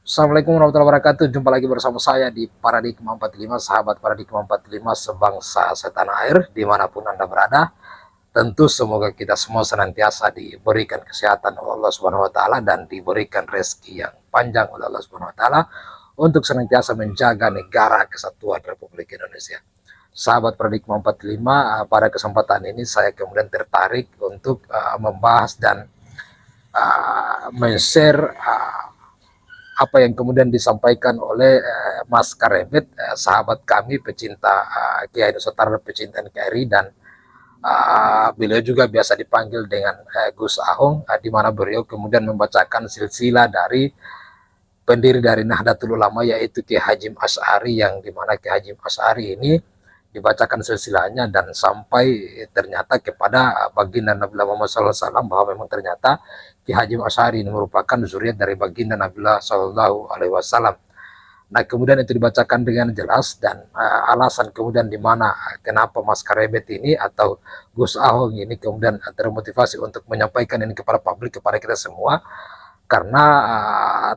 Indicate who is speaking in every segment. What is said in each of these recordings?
Speaker 1: Assalamualaikum warahmatullahi wabarakatuh. Jumpa lagi bersama saya di Paradigma 45, sahabat Paradigma 45 sebangsa setanah air, dimanapun Anda berada. Tentu semoga kita semua senantiasa diberikan kesehatan oleh Allah Subhanahu wa taala dan diberikan rezeki yang panjang oleh Allah Subhanahu wa taala untuk senantiasa menjaga negara kesatuan Republik Indonesia. Sahabat Paradigma 45, pada kesempatan ini saya kemudian tertarik untuk membahas dan men-share apa yang kemudian disampaikan oleh Mas Karebet, sahabat kami pecinta Kiai Nusantara, pecinta NKRI, dan beliau juga biasa dipanggil dengan Gus Ahong, di mana beliau kemudian membacakan silsilah dari pendiri dari Nahdlatul Ulama, yaitu Ki Hashim Asy'ari, yang dimana Ki Hashim Asy'ari ini dibacakan silsilahnya dan sampai ternyata kepada baginda Nabi Muhammad SAW, bahwa memang ternyata Ki Hashim Asy'ari ini merupakan zuriat dari baginda Nabi SAW. Nah, kemudian itu dibacakan dengan jelas dan alasan kemudian di mana kenapa Mas Karebet ini atau Gus Ahong ini kemudian termotivasi untuk menyampaikan ini kepada publik, kepada kita semua, karena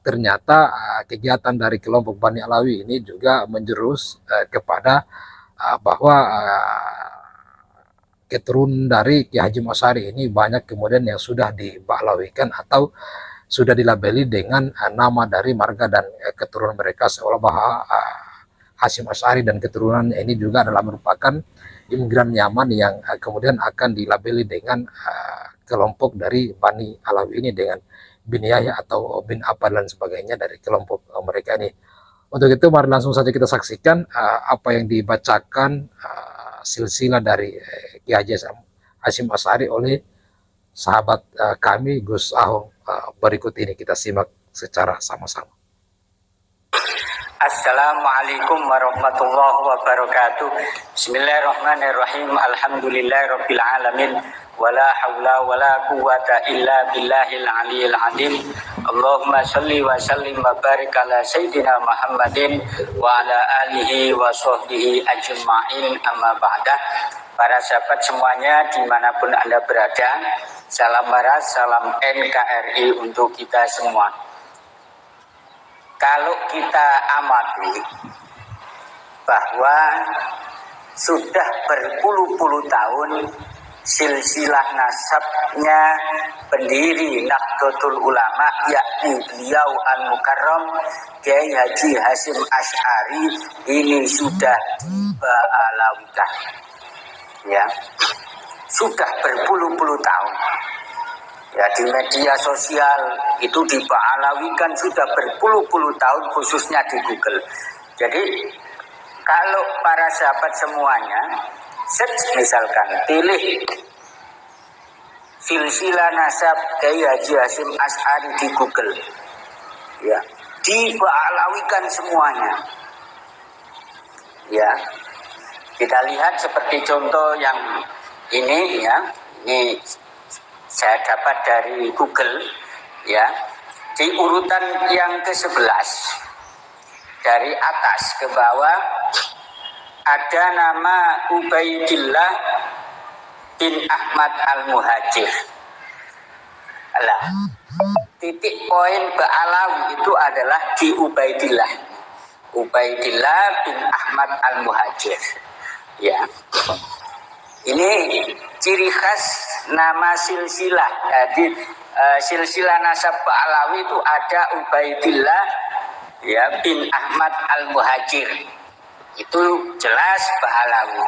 Speaker 1: ternyata kegiatan dari kelompok Bani Alawi ini juga menjurus kepada bahwa keturunan dari Ki Hashim Asy'ari ini banyak kemudian yang sudah diba'lawikan atau sudah dilabeli dengan nama dari marga dan keturunan mereka, seolah bahwa Hashim Asy'ari dan keturunan ini juga adalah merupakan imigran Yaman yang kemudian akan dilabeli dengan kelompok dari Bani Alawi ini dengan bin Yahya atau bin apa dan sebagainya dari kelompok mereka ini. Untuk itu mari langsung saja kita saksikan apa yang dibacakan silsilah dari Ki Hashim Asy'ari oleh sahabat kami Gus Ahong. Berikut ini kita simak secara sama-sama.
Speaker 2: Assalamualaikum warahmatullahi wabarakatuh. Bismillahirrahmanirrahim. Alhamdulillahirabbil alamin. Wala haula wala quwata illa billahil aliyil azim. Allahumma shalli wa sallim wa barik ala sayyidina Muhammadin wa ala alihi wa sahbihi ajma'in, amma ba'da. Para sahabat semuanya dimanapun Anda berada, salam barat, salam NKRI untuk kita semua. Kalau kita amati bahwa sudah berpuluh-puluh tahun silsilah nasabnya pendiri Nahdlatul Ulama, yakni beliau Al-Mukarram Kiai Haji Hashim Asy'ari ini sudah diba'alawikan, ya, sudah berpuluh-puluh tahun. Ya, di media sosial itu diba'alawikan sudah berpuluh-puluh tahun, khususnya di Google. Jadi kalau para sahabat semuanya misalkan pilih silsilah nasab Kiai Haji Hashim Asy'ari di Google, ya, diba'alawikan semuanya. Ya, kita lihat seperti contoh yang ini, ya, ini saya dapat dari Google, ya, di urutan yang ke-11 dari atas ke bawah ada nama Ubaidillah bin Ahmad Al-Muhajir. Alah, titik poin Ba'alawi itu adalah di Ubaidillah. Ubaidillah bin Ahmad Al-Muhajir. Ya. Ini ciri khas nama silsilah. Jadi silsilah nasab Ba'alawi itu ada Ubaidillah, ya, bin Ahmad Al-Muhajir. Itu jelas Ba'alawi.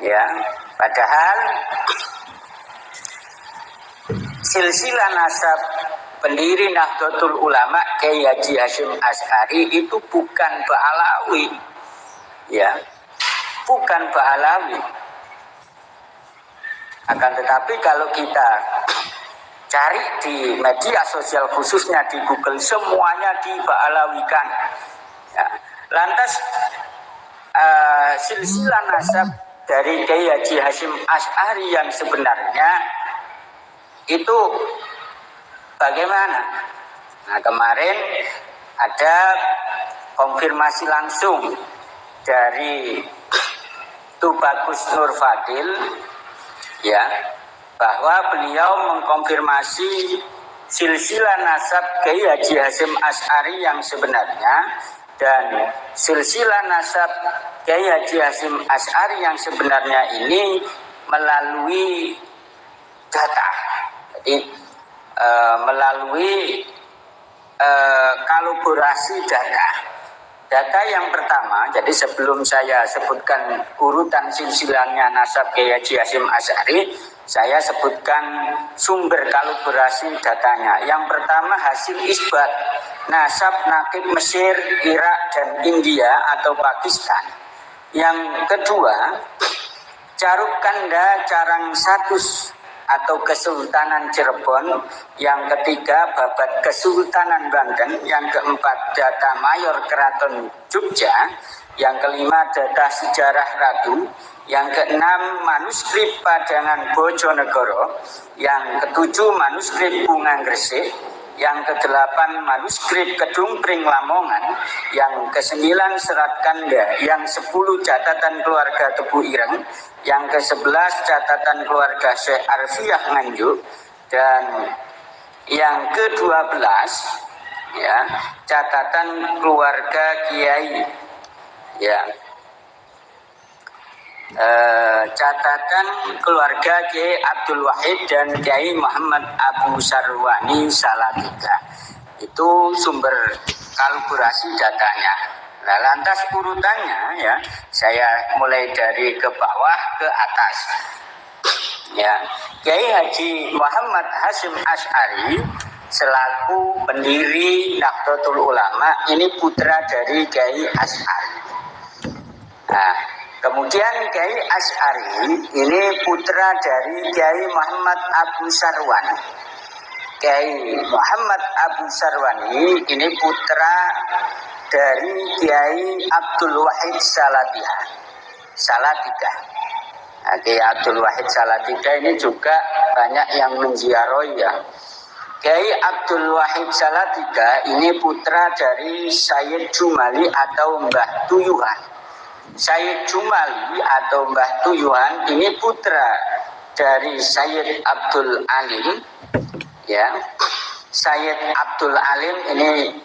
Speaker 2: Ya, padahal silsilah nasab pendiri Nahdlatul Ulama Kiai Haji Hashim Asy'ari itu bukan Ba'alawi. Ya, bukan Ba'alawi. Akan tetapi kalau kita cari di media sosial, khususnya di Google, semuanya diba'alawikan. Ya. Lantas silsilah nasab dari Kiai Haji Hashim Asy'ari yang sebenarnya itu bagaimana? Nah, kemarin ada konfirmasi langsung dari Tubagus Nur Fadil, ya, bahwa beliau mengkonfirmasi silsilah nasab Kiai Haji Hasyim Asy'ari yang sebenarnya dan silsilah nasab Kiai Haji Hasyim Asy'ari yang sebenarnya ini melalui data. Jadi melalui kolaborasi data. Data yang pertama, jadi sebelum saya sebutkan urutan silsilahnya nasab Kiai Haji Hasyim Asy'ari, saya sebutkan sumber kolaborasi datanya. Yang pertama hasil isbat nasab nakib Mesir, Irak, dan India atau Pakistan. Yang kedua, Caruk Kanda Carang Satus atau Kesultanan Cirebon. Yang ketiga, Babat Kesultanan Banten. Yang keempat, data Mayor Keraton Jogja. Yang kelima, data Sejarah Ratu. Yang keenam, manuskrip Padangan Bojonegoro. Yang ketujuh, manuskrip Bunga Gresik. Yang kedelapan, manuskrip Kedung Pring Lamongan. Yang kesembilan, Serat Kanda. Yang 10, catatan keluarga Tebu Ireng. Yang ke-11, catatan keluarga Syekh Arfiah Nganjuk. Dan yang ke-12, ya, catatan keluarga Kiai, ya, catatan keluarga Kiai Abdul Wahid dan Kiai Muhammad Abu Sarwani Salatiga. Itu sumber kolaborasi datanya. Nah, lantas urutannya, ya, saya mulai dari ke bawah ke atas. Ya, Kiai Haji Muhammad Hasyim Asy'ari selaku pendiri Nahdlatul Ulama ini putra dari Kiai Asy'ari. Nah, kemudian Kiai Asy'ari ini putra dari Kiai Muhammad Abu Sarwan. Kiai Muhammad Abu Sarwani ini putra dari Kiai Abdul Wahid Salatiga. Nah, Kiai Abdul Wahid Salatiga ini juga banyak yang menziarahi, ya. Kiai Abdul Wahid Salatiga ini putra dari Sayyid Jumali atau Mbah Tuyuhan. Sayyid Jumali atau Mbah Tuyuhan ini putra dari Sayyid Abdul Alim, ya. Sayyid Abdul Alim ini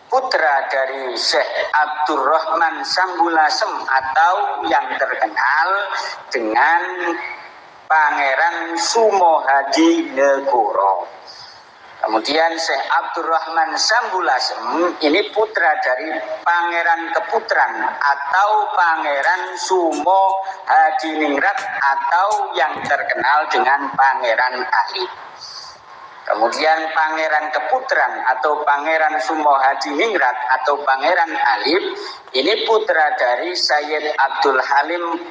Speaker 2: putra dari Syekh Abdurrahman Sambulasem atau yang terkenal dengan Pangeran Sumohadi Negoro. Kemudian Syekh Abdurrahman Sambulasem ini putra dari Pangeran Keputran atau Pangeran Sumo Hadiningrat atau yang terkenal dengan Pangeran Alif. Kemudian Pangeran Keputran atau Pangeran Sumo Hadiningrat atau Pangeran Alif ini putra dari Sayyid Abdul Halim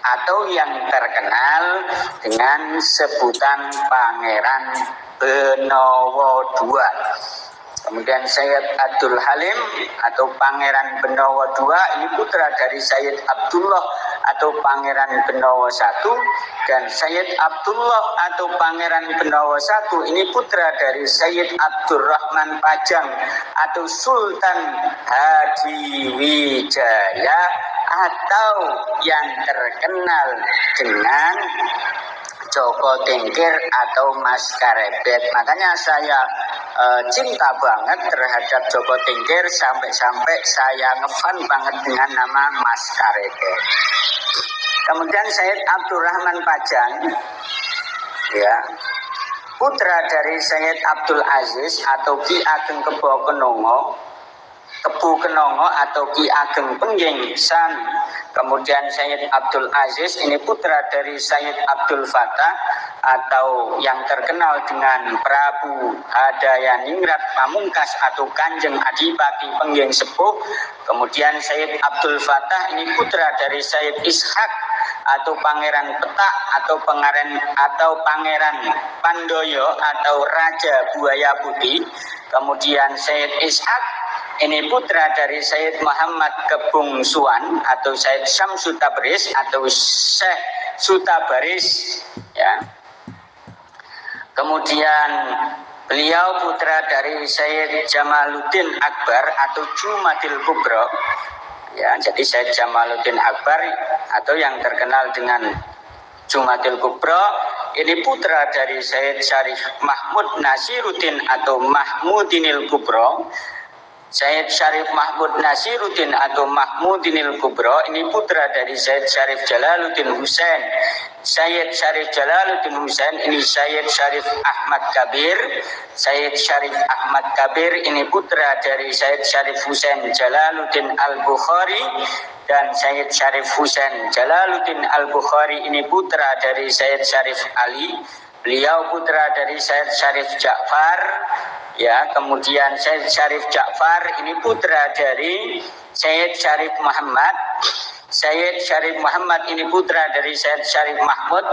Speaker 2: atau yang terkenal dengan sebutan Pangeran Benowo II. Kemudian Sayyid Abdul Halim atau Pangeran Benowo II ini putra dari Sayyid Abdullah atau Pangeran Benowo I, dan Sayyid Abdullah atau Pangeran Benowo I ini putra dari Sayyid Abdurrahman Pajang atau Sultan Hadiwijaya atau yang terkenal dengan Joko Tingkir atau Mas Karebet. Makanya saya cinta banget terhadap Joko Tingkir sampai-sampai saya ngefan banget dengan nama Mas Karebet. Kemudian Sayyid Abdurrahman Pajang, ya, putra dari Sayyid Abdul Aziz atau Ki Ageng Kebo Kenongo atau Ki Ageng Pengging Sami. Kemudian Sayyid Abdul Aziz ini putra dari Sayyid Abdul Fatah atau yang terkenal dengan Prabu Hadayaningrat Pamungkas atau Kanjeng Adipati Pengging Sepuh. Kemudian Sayyid Abdul Fatah ini putra dari Sayyid Ishak atau Pangeran Petak atau Pangeran Pandoyo atau Raja Buaya Putih. Kemudian Sayyid Ishak ini putra dari Sayyid Muhammad Kebung Suwan atau Sayyid Syamsu Tabriz atau Syekh Sutabaris, ya. Kemudian beliau putra dari Sayyid Jamaluddin Akbar atau Jumadil Kubro, ya. Jadi Sayyid Jamaluddin Akbar atau yang terkenal dengan Jumadil Kubro ini putra dari Sayyid Syarif Mahmud Nasiruddin atau Mahmudinil Kubro. Sayyid Syarif Mahmud Nasiruddin atau Mahmudinil Kubro ini putra dari Sayyid Syarif Jalaluddin Husain. Sayyid Syarif Jalaluddin Husain ini Sayyid Syarif Ahmad Kabir. Sayyid Syarif Ahmad Kabir ini putra dari Sayyid Syarif Husain Jalaluddin Al-Bukhari. Dan Sayyid Syarif Husain Jalaluddin Al-Bukhari ini putra dari Sayyid Syarif Ali. Beliau putra dari Sayyid Syarif Ja'far. Ya, kemudian Sayyid Syarif Ja'far ini putra dari Sayyid Syarif Muhammad. Sayyid Syarif Muhammad ini putra dari Sayyid Syarif Mahmud.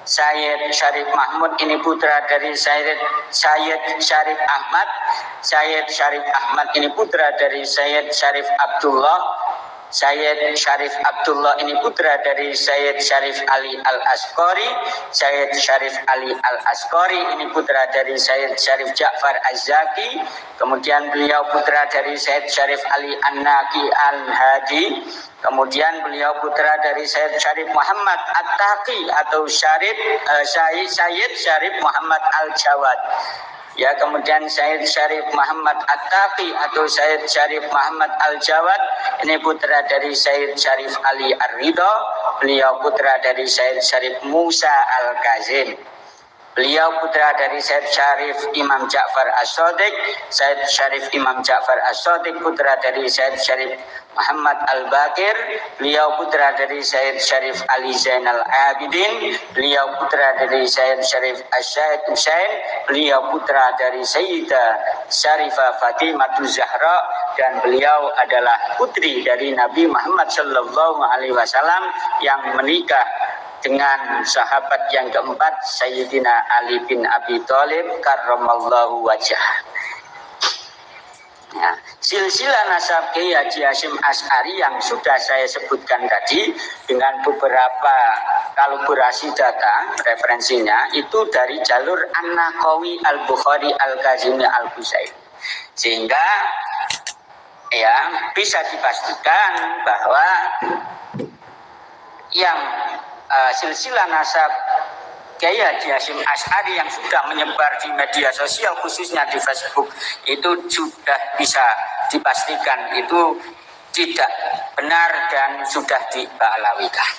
Speaker 2: Sayyid Syarif Mahmud ini putra dari Sayyid Syarif Ahmad. Sayyid Syarif Ahmad ini putra dari Sayyid Syarif Abdullah. Sayyid Syarif Abdullah ini putra dari Sayyid Syarif Ali Al-Asqari. Sayyid Syarif Ali Al-Asqari ini putra dari Sayyid Syarif Ja'far Az-Zaki. Kemudian beliau putra dari Sayyid Syarif Ali An-Naqi Al-Hadi. Kemudian beliau putra dari Sayyid Syarif Muhammad At-Taqi atau Sayyid Syarif Muhammad Al-Jawad. Ya, kemudian Sayyid Syarif Muhammad At-Taqi atau Sayyid Syarif Muhammad Al-Jawad ini putra dari Sayyid Syarif Ali Ar-Ridha. Beliau putra dari Sayyid Syarif Musa Al-Kazim. Beliau putra dari Sayyid Syarif Imam Ja'far As-Shadiq. Sayyid Syarif Imam Ja'far As-Shadiq putra dari Sayyid Syarif Muhammad Al-Bakir. Beliau putra dari Sayyid Syarif Ali Zainal Abidin. Beliau putra dari Sayyid Syarif Asy'ad Husain. Beliau putra dari Sayyidah Syarifah Fatimah Zahra. Dan beliau adalah putri dari Nabi Muhammad sallallahu alaihi wasallam yang menikah dengan sahabat yang keempat Sayyidina Ali bin Abi Thalib karramallahu wajhah. Ya, silsilah nasab Kiai Haji Hasyim Asy'ari yang sudah saya sebutkan tadi dengan beberapa kalibrasi data referensinya itu dari jalur An-Naqawi Al-Bukhari Al-Kazimi Al-Busairi. Sehingga ya bisa dipastikan bahwa yang silsilah nasab Kiai Haji Hasyim Asy'ari yang sudah menyebar di media sosial khususnya di Facebook itu sudah bisa dipastikan itu tidak benar dan sudah dibalawikan.